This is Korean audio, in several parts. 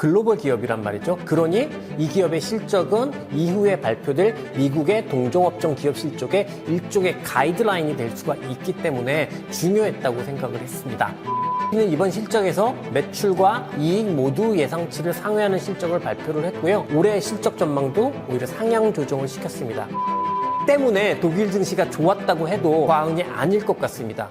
글로벌 기업이란 말이죠. 그러니 이 기업의 실적은 이후에 발표될 미국의 동종업종 기업 실적의 일종의 가이드라인이 될 수가 있기 때문에 중요했다고 생각을 했습니다. 이번 실적에서 매출과 이익 모두 예상치를 상회하는 실적을 발표를 했고요. 올해 실적 전망도 오히려 상향 조정을 시켰습니다. 때문에 독일 증시가 좋았다고 해도 과언이 아닐 것 같습니다.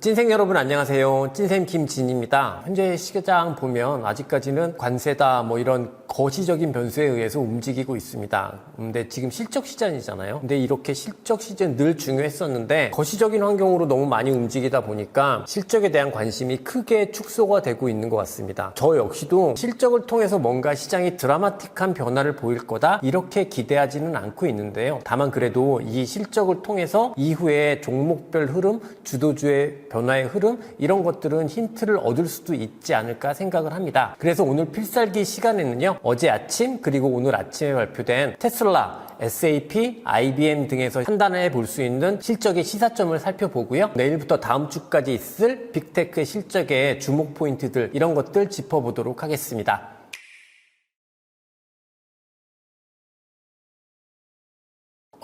찐생 여러분 안녕하세요. 찐쌤 김진입니다. 현재 시장 보면 아직까지는 관세다 이런 거시적인 변수에 의해서 움직이고 있습니다. 근데 지금 실적 시즌이잖아요. 근데 이렇게 실적 시즌 늘 중요했었는데 거시적인 환경으로 너무 많이 움직이다 보니까 실적에 대한 관심이 크게 축소가 되고 있는 것 같습니다. 저 역시도 실적을 통해서 뭔가 시장이 드라마틱한 변화를 보일 거다 이렇게 기대하지는 않고 있는데요. 다만 그래도 이 실적을 통해서 이후에 종목별 흐름, 주도주의 변화의 흐름 이런 것들은 힌트를 얻을 수도 있지 않을까 생각을 합니다. 그래서 오늘 필살기 시간에는요. 어제 아침 그리고 오늘 아침에 발표된 테슬라, SAP, IBM 등에서 판단해 볼 수 있는 실적의 시사점을 살펴보고요. 내일부터 다음 주까지 있을 빅테크의 실적의 주목 포인트들 이런 것들 짚어보도록 하겠습니다.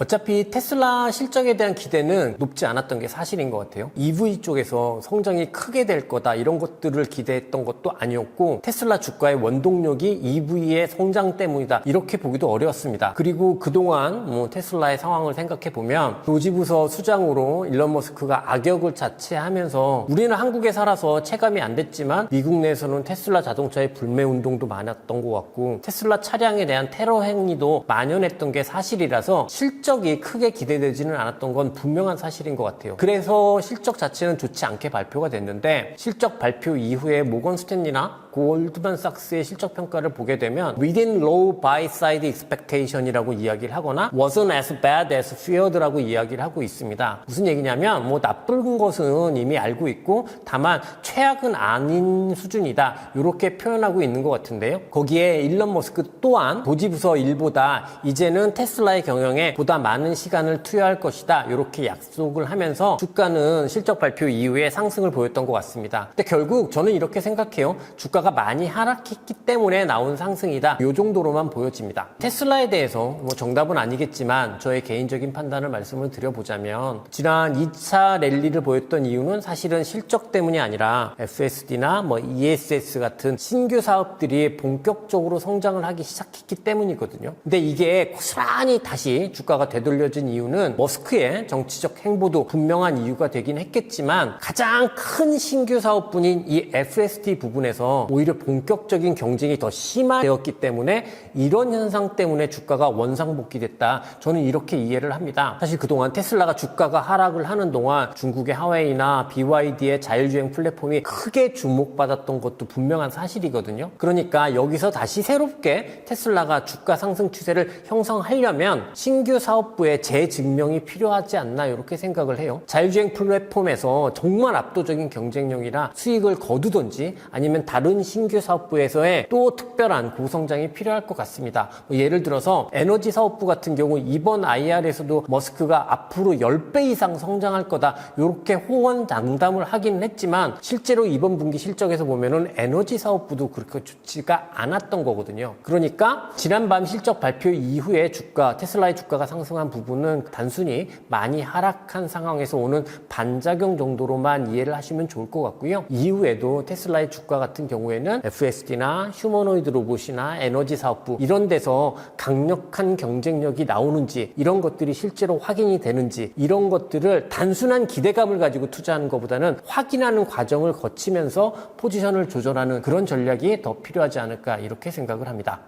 어차피 테슬라 실적에 대한 기대는 높지 않았던 게 사실인 것 같아요. EV 쪽에서 성장이 크게 될 거다 이런 것들을 기대했던 것도 아니었고 테슬라 주가의 원동력이 EV의 성장 때문이다 이렇게 보기도 어려웠습니다. 그리고 그동안 테슬라의 상황을 생각해 보면 조지부서 수장으로 일론 머스크가 악역을 자처하면서 우리는 한국에 살아서 체감이 안 됐지만 미국 내에서는 테슬라 자동차의 불매 운동도 많았던 것 같고 테슬라 차량에 대한 테러 행위도 만연했던 게 사실이라서 실적이 크게 기대되지는 않았던 건 분명한 사실인 것 같아요. 그래서 실적 자체는 좋지 않게 발표가 됐는데 실적 발표 이후에 모건 스탠리나 골드만삭스의 실적 평가를 보게 되면 within low buy side expectation이라고 이야기를 하거나 wasn't as bad as feared라고 이야기를 하고 있습니다. 무슨 얘기냐면 나쁜 것은 이미 알고 있고 다만 최악은 아닌 수준이다 이렇게 표현하고 있는 것 같은데요. 거기에 일론 머스크 또한 조지부서 일보다 이제는 테슬라의 경영에 보다 많은 시간을 투여할 것이다 이렇게 약속을 하면서 주가는 실적 발표 이후에 상승을 보였던 것 같습니다. 근데 결국 저는 이렇게 생각해요. 주가가 많이 하락했기 때문에 나온 상승이다 이 정도로만 보여집니다. 테슬라에 대해서 정답은 아니겠지만 저의 개인적인 판단을 말씀을 드려보자면 지난 2차 랠리를 보였던 이유는 사실은 실적 때문이 아니라 FSD나 ESS 같은 신규 사업들이 본격적으로 성장을 하기 시작했기 때문이거든요. 근데 이게 고스란히 다시 주가가 되돌려진 이유는 머스크의 정치적 행보도 분명한 이유가 되긴 했겠지만 가장 큰 신규 사업분인 이 FSD 부분에서 오히려 본격적인 경쟁이 더 심화되었기 때문에 이런 현상 때문에 주가가 원상복귀됐다. 저는 이렇게 이해를 합니다. 사실 그동안 테슬라가 주가가 하락을 하는 동안 중국의 하웨이나 BYD의 자율주행 플랫폼이 크게 주목받았던 것도 분명한 사실이거든요. 그러니까 여기서 다시 새롭게 테슬라가 주가 상승 추세를 형성하려면 신규 사업부의 재증명이 필요하지 않나 이렇게 생각을 해요. 자율주행 플랫폼에서 정말 압도적인 경쟁력이라 수익을 거두든지 아니면 다른 신규 사업부에서의 또 특별한 고성장이 필요할 것 같습니다. 예를 들어서 에너지 사업부 같은 경우 이번 IR에서도 머스크가 앞으로 10배 이상 성장할 거다 이렇게 호언장담을 하기는 했지만 실제로 이번 분기 실적에서 보면은 에너지 사업부도 그렇게 좋지가 않았던 거거든요. 그러니까 지난밤 실적 발표 이후에 테슬라의 주가가 상승한 부분은 단순히 많이 하락한 상황에서 오는 반작용 정도로만 이해를 하시면 좋을 것 같고요. 이후에도 테슬라의 주가 같은 경우에는 FSD나 휴머노이드 로봇이나 에너지 사업부 이런 데서 강력한 경쟁력이 나오는지 이런 것들이 실제로 확인이 되는지 이런 것들을 단순한 기대감을 가지고 투자하는 것보다는 확인하는 과정을 거치면서 포지션을 조절하는 그런 전략이 더 필요하지 않을까 이렇게 생각을 합니다.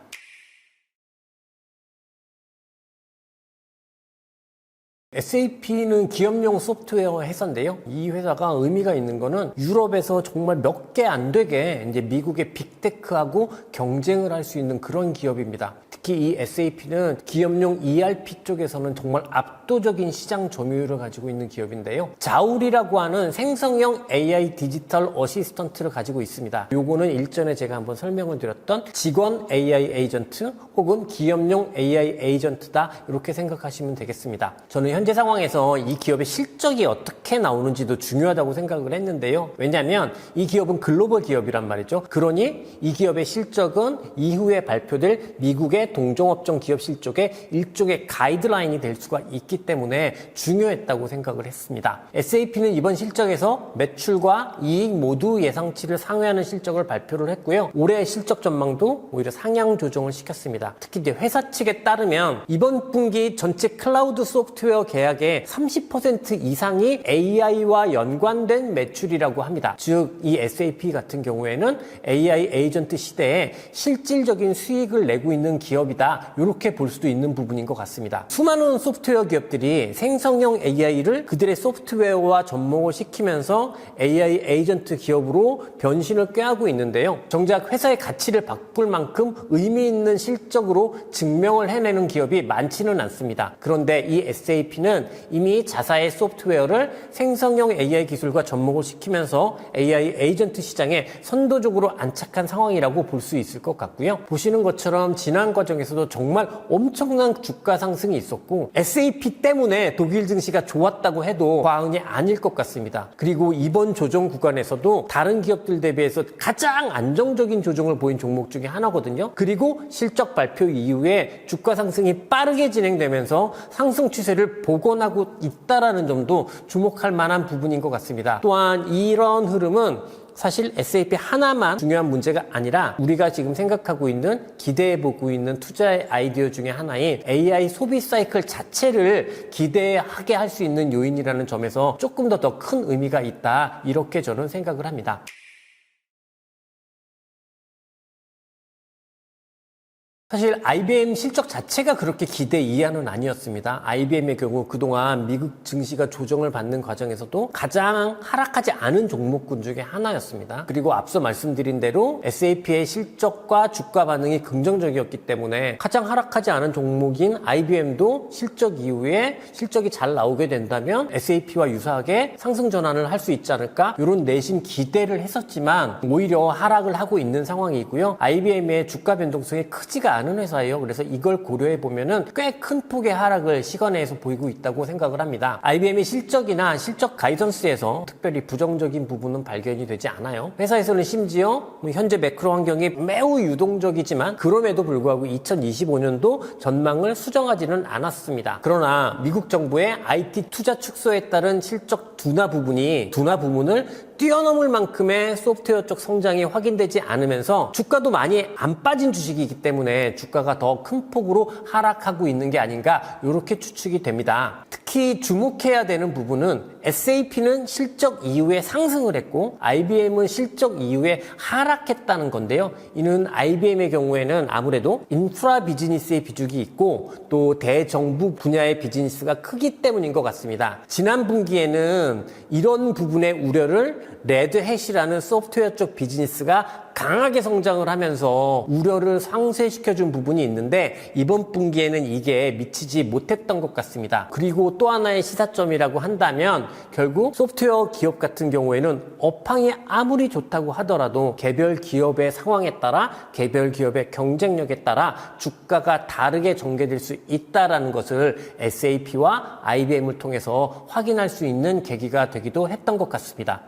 SAP는 기업용 소프트웨어 회사인데요. 이 회사가 의미가 있는 거는 유럽에서 정말 몇 개 안 되게 이제 미국의 빅테크하고 경쟁을 할 수 있는 그런 기업입니다. 특히 이 SAP는 기업용 ERP 쪽에서는 정말 압도적인 시장 점유율을 가지고 있는 기업인데요. 자울이라고 하는 생성형 AI 디지털 어시스턴트를 가지고 있습니다. 요거는 일전에 제가 한번 설명을 드렸던 직원 AI 에이전트 혹은 기업용 AI 에이전트다 이렇게 생각하시면 되겠습니다. 저는 현재 상황에서 이 기업의 실적이 어떻게 나오는지도 중요하다고 생각을 했는데요. 왜냐하면 이 기업은 글로벌 기업이란 말이죠. 그러니 이 기업의 실적은 이후에 발표될 미국의 동종업종 기업 실적의 일종의 가이드라인이 될 수가 있기 때문에 중요했다고 생각을 했습니다. SAP는 이번 실적에서 매출과 이익 모두 예상치를 상회하는 실적을 발표를 했고요. 올해 실적 전망도 오히려 상향 조정을 시켰습니다. 특히 이제 회사 측에 따르면 이번 분기 전체 클라우드 소프트웨어 계약의 30% 이상이 AI와 연관된 매출이라고 합니다. 즉, 이 SAP 같은 경우에는 AI 에이전트 시대에 실질적인 수익을 내고 있는 기업이다. 이렇게 볼 수도 있는 부분인 것 같습니다. 수많은 소프트웨어 기업들이 생성형 AI를 그들의 소프트웨어와 접목을 시키면서 AI 에이전트 기업으로 변신을 꾀하고 있는데요. 정작 회사의 가치를 바꿀 만큼 의미 있는 실적으로 증명을 해내는 기업이 많지는 않습니다. 그런데 이 SAP는 이미 자사의 소프트웨어를 생성형 AI 기술과 접목을 시키면서 AI 에이전트 시장에 선도적으로 안착한 상황이라고 볼 수 있을 것 같고요. 보시는 것처럼 지난 과정에서도 정말 엄청난 주가 상승이 있었고 SAP 때문에 독일 증시가 좋았다고 해도 과언이 아닐 것 같습니다. 그리고 이번 조정 구간에서도 다른 기업들 대비해서 가장 안정적인 조정을 보인 종목 중에 하나거든요. 그리고 실적 발표 이후에 주가 상승이 빠르게 진행되면서 상승 추세를 복원하고 있다라는 점도 주목할 만한 부분인 것 같습니다. 또한 이런 흐름은 사실 SAP 하나만 중요한 문제가 아니라 우리가 지금 생각하고 있는 기대해보고 있는 투자의 아이디어 중에 하나인 AI 소비 사이클 자체를 기대하게 할 수 있는 요인이라는 점에서 조금 더 큰 의미가 있다, 이렇게 저는 생각을 합니다. 사실 IBM 실적 자체가 그렇게 기대 이하는 아니었습니다. IBM의 경우 그동안 미국 증시가 조정을 받는 과정에서도 가장 하락하지 않은 종목군 중에 하나였습니다. 그리고 앞서 말씀드린 대로 SAP의 실적과 주가 반응이 긍정적이었기 때문에 가장 하락하지 않은 종목인 IBM도 실적 이후에 실적이 잘 나오게 된다면 SAP와 유사하게 상승 전환을 할 수 있지 않을까, 이런 내심 기대를 했었지만 오히려 하락을 하고 있는 상황이고요. IBM의 주가 변동성이 크지가 않은 회사예요. 그래서 이걸 고려해 보면은 꽤 큰 폭의 하락을 시간에서 보이고 있다고 생각을 합니다. IBM의 실적이나 실적 가이던스에서 특별히 부정적인 부분은 발견이 되지 않아요. 회사에서는 심지어 현재 매크로 환경이 매우 유동적이지만 그럼에도 불구하고 2025년도 전망을 수정하지는 않았습니다. 그러나 미국 정부의 IT 투자 축소에 따른 실적 둔화 부분을 뛰어넘을 만큼의 소프트웨어 쪽 성장이 확인되지 않으면서 주가도 많이 안 빠진 주식이기 때문에 주가가 더 큰 폭으로 하락하고 있는 게 아닌가, 이렇게 추측이 됩니다. 특히 주목해야 되는 부분은 SAP는 실적 이후에 상승을 했고 IBM은 실적 이후에 하락했다는 건데요. 이는 IBM의 경우에는 아무래도 인프라 비즈니스의 비중이 있고 또 대정부 분야의 비즈니스가 크기 때문인 것 같습니다. 지난 분기에는 이런 부분의 우려를 레드햇이라는 소프트웨어 쪽 비즈니스가 강하게 성장을 하면서 우려를 상쇄시켜준 부분이 있는데 이번 분기에는 이게 미치지 못했던 것 같습니다. 그리고 또 하나의 시사점이라고 한다면 결국 소프트웨어 기업 같은 경우에는 업황이 아무리 좋다고 하더라도 개별 기업의 상황에 따라 개별 기업의 경쟁력에 따라 주가가 다르게 전개될 수 있다는 것을 SAP와 IBM을 통해서 확인할 수 있는 계기가 되기도 했던 것 같습니다.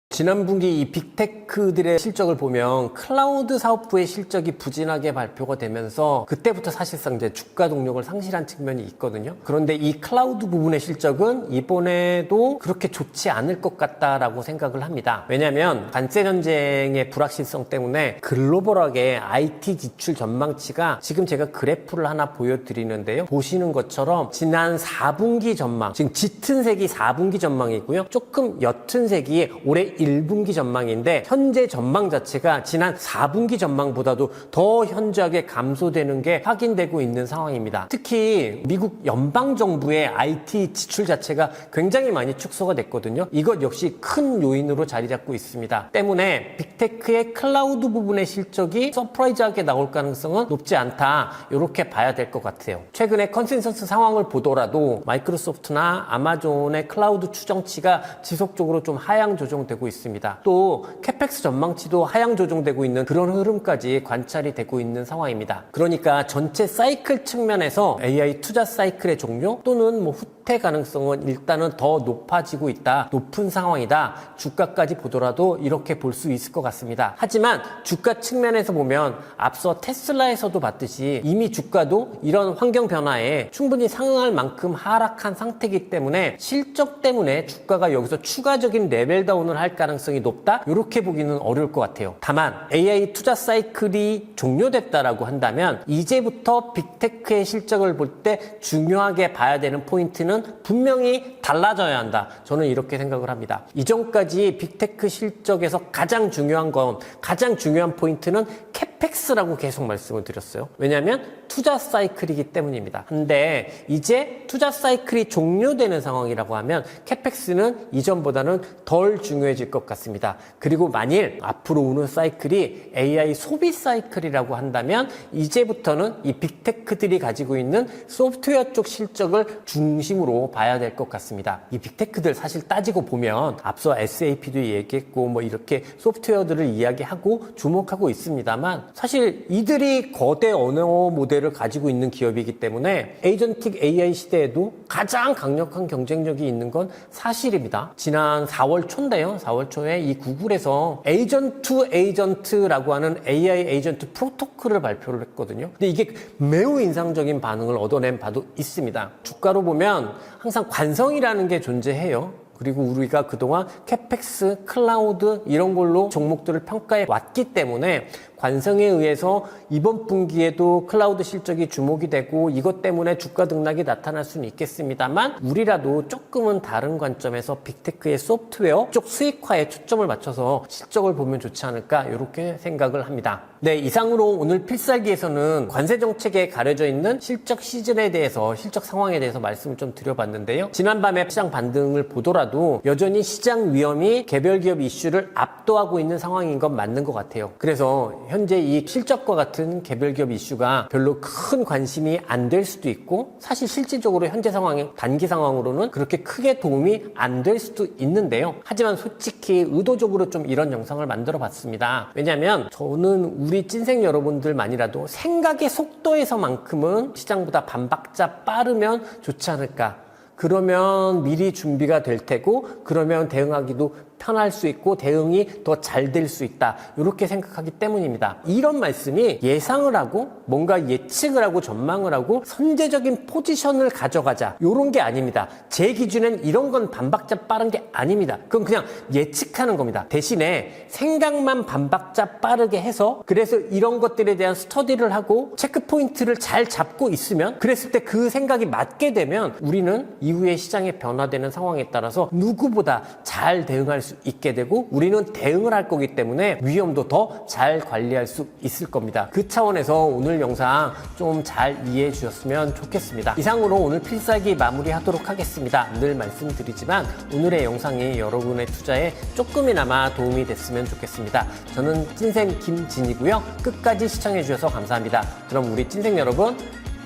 지난 분기 이 빅테크들의 실적을 보면 클라우드 사업부의 실적이 부진하게 발표가 되면서 그때부터 사실상 이제 주가 동력을 상실한 측면이 있거든요. 그런데 이 클라우드 부분의 실적은 이번에도 그렇게 좋지 않을 것 같다라고 생각을 합니다. 왜냐하면 관세 전쟁의 불확실성 때문에 글로벌하게 IT 지출 전망치가, 지금 제가 그래프를 하나 보여드리는데요. 보시는 것처럼 지난 4분기 전망, 지금 짙은 색이 4분기 전망이고요. 조금 옅은 색이 올해 1분기 전망인데 현재 전망 자체가 지난 4분기 전망보다도 더 현저하게 감소되는 게 확인되고 있는 상황입니다. 특히 미국 연방정부의 IT 지출 자체가 굉장히 많이 축소가 됐거든요. 이것 역시 큰 요인으로 자리 잡고 있습니다. 때문에 빅테크의 클라우드 부분의 실적이 서프라이즈하게 나올 가능성은 높지 않다, 이렇게 봐야 될 것 같아요. 최근에 컨센서스 상황을 보더라도 마이크로소프트나 아마존의 클라우드 추정치가 지속적으로 좀 하향 조정되고 있습니다. 있습니다. 또 캐펙스 전망치도 하향 조정되고 있는 그런 흐름까지 관찰이 되고 있는 상황입니다. 그러니까 전체 사이클 측면에서 AI 투자 사이클의 종료 또는 후퇴 가능성은 일단은 더 높아지고 있다. 높은 상황이다. 주가까지 보더라도 이렇게 볼 수 있을 것 같습니다. 하지만 주가 측면에서 보면 앞서 테슬라에서도 봤듯이 이미 주가도 이런 환경 변화에 충분히 상응할 만큼 하락한 상태이기 때문에 실적 때문에 주가가 여기서 추가적인 레벨 다운을 할 가능성이 높다? 이렇게 보기는 어려울 것 같아요. 다만 AI 투자 사이클이 종료됐다라고 한다면 이제부터 빅테크의 실적을 볼 때 중요하게 봐야 되는 포인트는 분명히 달라져야 한다. 저는 이렇게 생각을 합니다. 이전까지 빅테크 실적에서 가장 중요한 포인트는 캐펙스라고 계속 말씀을 드렸어요. 왜냐하면 투자 사이클이기 때문입니다. 근데 이제 투자 사이클이 종료되는 상황이라고 하면 캐펙스는 이전보다는 덜 중요해질 것 같습니다. 그리고 만일 앞으로 오는 사이클이 AI 소비 사이클이라고 한다면 이제부터는 이 빅테크들이 가지고 있는 소프트웨어 쪽 실적을 중심으로 봐야 될 것 같습니다. 이 빅테크들 사실 따지고 보면 앞서 SAP도 얘기했고 이렇게 소프트웨어들을 이야기하고 주목하고 있습니다만 사실 이들이 거대 언어 모델을 가지고 있는 기업이기 때문에 에이전틱 AI 시대에도 가장 강력한 경쟁력이 있는 건 사실입니다. 지난 4월 초인데요. 4월 초에 이 구글에서 에이전트 에이전트라고 하는 AI 에이전트 프로토콜을 발표를 했거든요. 근데 이게 매우 인상적인 반응을 얻어낸 바도 있습니다. 주가로 보면 항상 관성이라는 게 존재해요. 그리고 우리가 그동안 캐펙스, 클라우드 이런 걸로 종목들을 평가해 왔기 때문에 관성에 의해서 이번 분기에도 클라우드 실적이 주목이 되고 이것 때문에 주가 등락이 나타날 수는 있겠습니다만 우리라도 조금은 다른 관점에서 빅테크의 소프트웨어 쪽 수익화에 초점을 맞춰서 실적을 보면 좋지 않을까 이렇게 생각을 합니다. 네, 이상으로 오늘 필살기에서는 관세 정책에 가려져 있는 실적 시즌에 대해서 실적 상황에 대해서 말씀을 좀 드려봤는데요. 지난밤에 시장 반등을 보더라도 여전히 시장 위험이 개별 기업 이슈를 압도하고 있는 상황인 건 맞는 것 같아요. 그래서 현재 이 실적과 같은 개별 기업 이슈가 별로 큰 관심이 안 될 수도 있고 사실 실질적으로 현재 상황에 단기 상황으로는 그렇게 크게 도움이 안 될 수도 있는데요. 하지만 솔직히 의도적으로 좀 이런 영상을 만들어 봤습니다. 왜냐하면 저는 우리 찐생 여러분들만이라도 생각의 속도에서만큼은 시장보다 반박자 빠르면 좋지 않을까. 그러면 미리 준비가 될 테고 그러면 대응하기도 편할 수 있고 대응이 더 잘 될 수 있다. 이렇게 생각하기 때문입니다. 이런 말씀이 예상을 하고 뭔가 예측을 하고 전망을 하고 선제적인 포지션을 가져가자. 이런 게 아닙니다. 제 기준엔 이런 건 반박자 빠른 게 아닙니다. 그건 그냥 예측하는 겁니다. 대신에 생각만 반박자 빠르게 해서 그래서 이런 것들에 대한 스터디를 하고 체크 포인트를 잘 잡고 있으면 그랬을 때 그 생각이 맞게 되면 우리는 이후에 시장에 변화되는 상황에 따라서 누구보다 잘 대응할 수 있게 되고 우리는 대응을 할 거기 때문에 위험도 더 잘 관리할 수 있을 겁니다. 그 차원에서 오늘 영상 좀 잘 이해해 주셨으면 좋겠습니다. 이상으로 오늘 필살기 마무리하도록 하겠습니다. 늘 말씀드리지만 오늘의 영상이 여러분의 투자에 조금이나마 도움이 됐으면 좋겠습니다. 저는 찐생 김진이고요. 끝까지 시청해 주셔서 감사합니다. 그럼 우리 찐생 여러분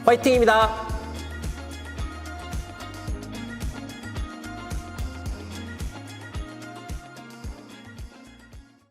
화이팅입니다.